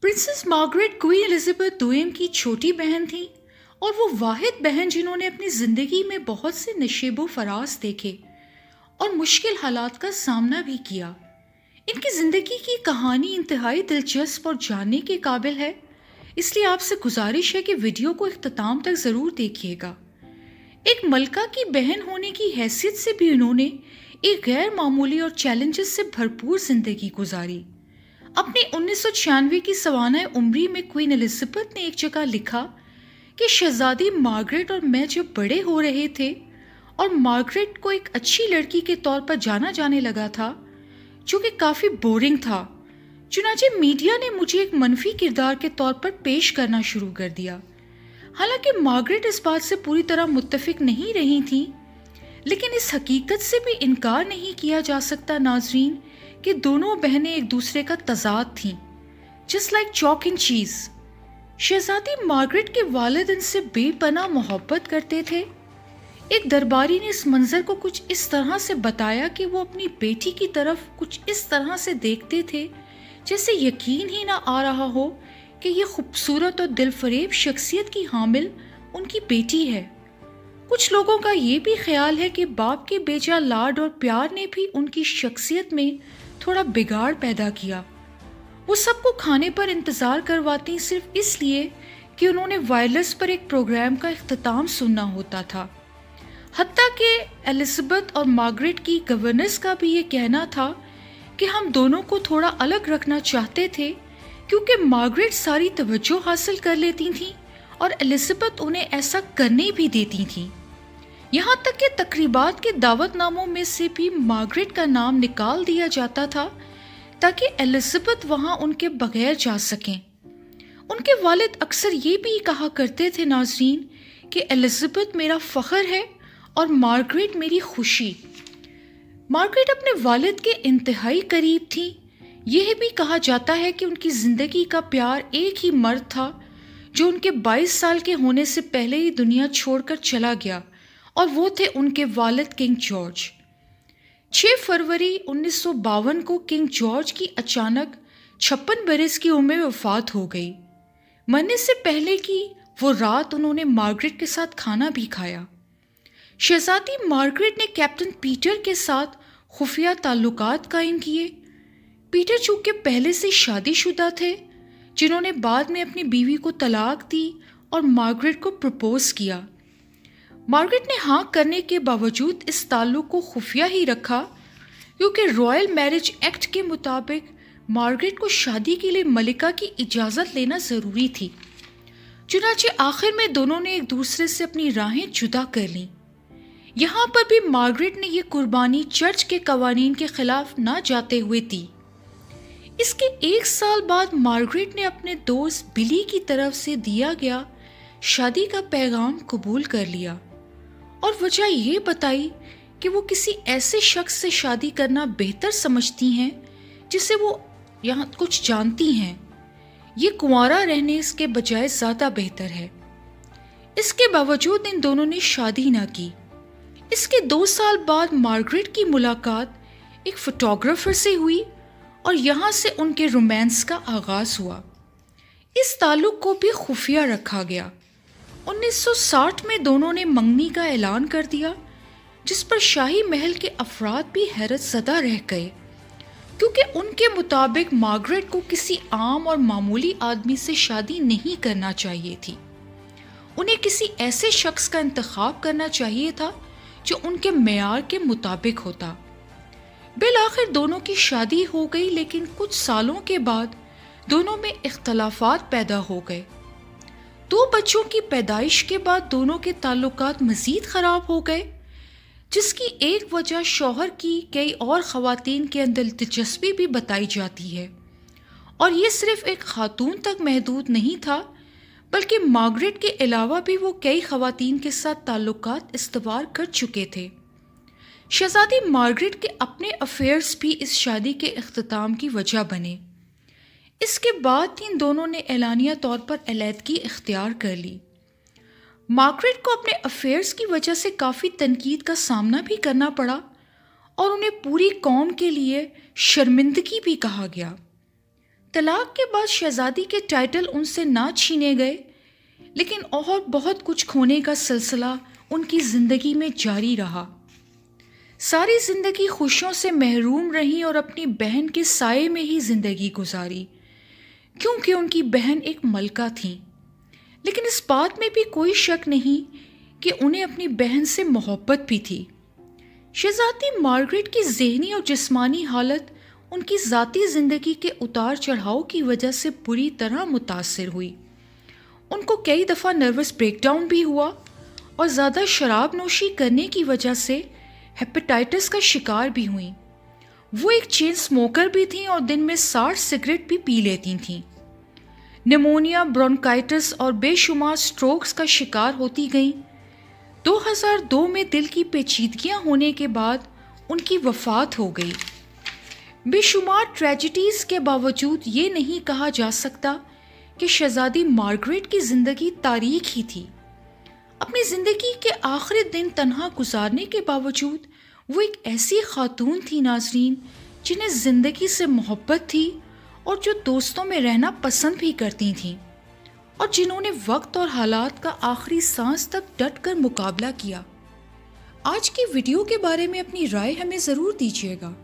Princess Margaret queen Elizabeth द्वितीय की छोटी बहन थी और वो वाहिद बहन जिन्होंने अपनी ज़िंदगी में बहुत से नशेबो फराज देखे और मुश्किल हालात का सामना भी किया। इनकी ज़िंदगी की कहानी इंतहाई दिलचस्प और जानने के काबिल है, इसलिए आपसे गुजारिश है कि वीडियो को इख्तिताम तक ज़रूर देखिएगा। एक मलका की बहन होने की हैसियत से भी उन्होंने एक गैर मामूली और चैलेंजेस से भरपूर ज़िंदगी गुजारी। अपनी 1996 की सवाना उम्री में क्वीन एलिजाबेथ ने एक जगह लिखा कि शहजादी मार्गरेट और मैं जब बड़े हो रहे थे और मार्गरेट को एक अच्छी लड़की के तौर पर जाना जाने लगा था, जो कि काफ़ी बोरिंग था, चुनांचे मीडिया ने मुझे एक मनफी किरदार के तौर पर पेश करना शुरू कर दिया। हालांकि मार्गरेट इस बात से पूरी तरह मुत्तफिक नहीं रही थी, लेकिन इस हकीकत से भी इनकार नहीं किया जा सकता नाजरीन कि दोनों बहनें एक दूसरे का तजाद थीं, just like chalk and cheese. Shahzadi Margaret के वालिद इनसे बेपनाह मोहब्बत करते थे। एक दरबारी ने इस मंजर को कुछ इस तरह से बताया कि वो अपनी बेटी की तरफ कुछ इस तरह से देखते थे जैसे यकीन ही ना आ रहा हो कि ये खूबसूरत और दिलफरेब शख्सियत की हामिल उनकी बेटी है। कुछ लोगों का ये भी ख्याल है कि बाप के बेजा लाड और प्यार ने भी उनकी शख्सियत में थोड़ा बिगाड़ पैदा किया। वो सबको खाने पर इंतज़ार करवाती सिर्फ इसलिए कि उन्होंने वायरलेस पर एक प्रोग्राम का इख्तिताम सुनना होता था। हत्ता कि एलिजाबेथ और मार्गरेट की गवर्नेंस का भी ये कहना था कि हम दोनों को थोड़ा अलग रखना चाहते थे, क्योंकि मार्गरेट सारी तवज्जो हासिल कर लेती थीं और एलिजाबेथ उन्हें ऐसा करने भी देती थीं। यहाँ तक कि तकरीबात के दावतनामों में से भी मार्गरेट का नाम निकाल दिया जाता था ताकि एलिजाबेथ वहाँ उनके बगैर जा सकें। उनके वालिद अक्सर ये भी कहा करते थे नाजरीन कि एलिजाबेथ मेरा फ़ख्र है और मार्गरेट मेरी खुशी। मार्गरेट अपने वालिद के इंतहाई करीब थी। यह भी कहा जाता है कि उनकी ज़िंदगी का प्यार एक ही मर्द था जो उनके 22 साल के होने से पहले ही दुनिया छोड़कर चला गया, और वो थे उनके वालिद किंग जॉर्ज। 6 फरवरी 1952 को किंग जॉर्ज की अचानक 56 बरस की उम्र में वफात हो गई। मरने से पहले की वो रात उन्होंने मार्गरेट के साथ खाना भी खाया। शहजादी मार्गरेट ने कैप्टन पीटर के साथ खुफिया ताल्लुकात कायम किए। पीटर चूंकि पहले से शादीशुदा थे, जिन्होंने बाद में अपनी बीवी को तलाक दी और मार्गरेट को प्रपोज किया। मार्गरेट ने हाँ करने के बावजूद इस ताल्लुक को खुफिया ही रखा, क्योंकि रॉयल मैरिज एक्ट के मुताबिक मार्गरेट को शादी के लिए मलिका की इजाज़त लेना ज़रूरी थी। चुनांचे आखिर में दोनों ने एक दूसरे से अपनी राहें जुदा कर लीं। यहाँ पर भी मार्गरेट ने यह कुर्बानी चर्च के कवानीन के खिलाफ ना जाते हुए दी। इसके 1 साल बाद मार्गरेट ने अपने दोस्त बिली की तरफ से दिया गया शादी का पैगाम कबूल कर लिया और वजह ये बताई कि वो किसी ऐसे शख्स से शादी करना बेहतर समझती हैं जिसे वो यहाँ कुछ जानती हैं। ये कुंवारा रहने इसके बजाय ज़्यादा बेहतर है। इसके बावजूद इन दोनों ने शादी ना की। इसके 2 साल बाद मार्गरेट की मुलाकात एक फोटोग्राफर से हुई और यहाँ से उनके रोमांस का आगाज़ हुआ। इस ताल्लुक को भी खुफिया रखा गया। 1960 में दोनों ने मंगनी का ऐलान कर दिया, जिस पर शाही महल के अफराद भी हैरत ज़दा रह गए, क्योंकि उनके मुताबिक मार्गरेट को किसी आम और मामूली आदमी से शादी नहीं करना चाहिए थी। उन्हें किसी ऐसे शख्स का इंतखाब करना चाहिए था जो उनके मेयार के मुताबिक होता। बिल आखिर दोनों की शादी हो गई, लेकिन कुछ सालों के बाद दोनों में इख्तलाफात पैदा हो गए। 2 बच्चों की पैदाइश के बाद दोनों के ताल्लुकात मज़ीद ख़राब हो गए, जिसकी एक वजह शौहर की कई और ख़वातीन के अंदर दिलचस्पी भी बताई जाती है। और ये सिर्फ एक खातून तक महदूद नहीं था, बल्कि मार्गरेट के अलावा भी वो कई ख़वातीन के साथ ताल्लुकात इस्तवार कर चुके थे। शहजादी मार्गरेट के अपने अफेयर्स भी इस शादी के इख्तिताम की वजह बने। इसके बाद इन दोनों ने एलानिया तौर पर अलहदगी इख्तियार कर ली। मार्गरेट को अपने अफेयर्स की वजह से काफ़ी तनकीद का सामना भी करना पड़ा और उन्हें पूरी कौम के लिए शर्मिंदगी भी कहा गया। तलाक के बाद शहजादी के टाइटल उनसे ना छीने गए, लेकिन और बहुत कुछ खोने का सिलसिला उनकी ज़िंदगी में जारी रहा। सारी ज़िंदगी खुशियों से महरूम रही और अपनी बहन के साये में ही ज़िंदगी गुजारी, क्योंकि उनकी बहन एक मलका थी। लेकिन इस बात में भी कोई शक नहीं कि उन्हें अपनी बहन से मोहब्बत भी थी। शहजादी मार्गरेट की ज़हनी और जिस्मानी हालत उनकी ज़ाती ज़िंदगी के उतार चढ़ाव की वजह से बुरी तरह मुतासिर हुई। उनको कई दफ़ा नर्वस ब्रेकडाउन भी हुआ और ज़्यादा शराब नोशी करने की वजह से हेपेटाइटिस का शिकार भी हुई। वो एक चेन स्मोकर भी थीं और दिन में 60 सिगरेट भी पी लेती थीं। निमोनिया, ब्रोंकाइटिस और बेशुमार स्ट्रोक्स का शिकार होती गईं। 2002 में दिल की पेचीदगियां होने के बाद उनकी वफ़ात हो गई। बेशुमार ट्रेजिडीज़ के बावजूद ये नहीं कहा जा सकता कि शहजादी मार्गरेट की ज़िंदगी तारीख ही थी। अपनी ज़िंदगी के आखिरी दिन तन्हा गुजारने के बावजूद वो एक ऐसी खातून थी नाज़रीन, जिन्हें ज़िंदगी से मोहब्बत थी और जो दोस्तों में रहना पसंद भी करती थीं, और जिन्होंने वक्त और हालात का आखिरी सांस तक डट कर मुकाबला किया। आज की वीडियो के बारे में अपनी राय हमें ज़रूर दीजिएगा।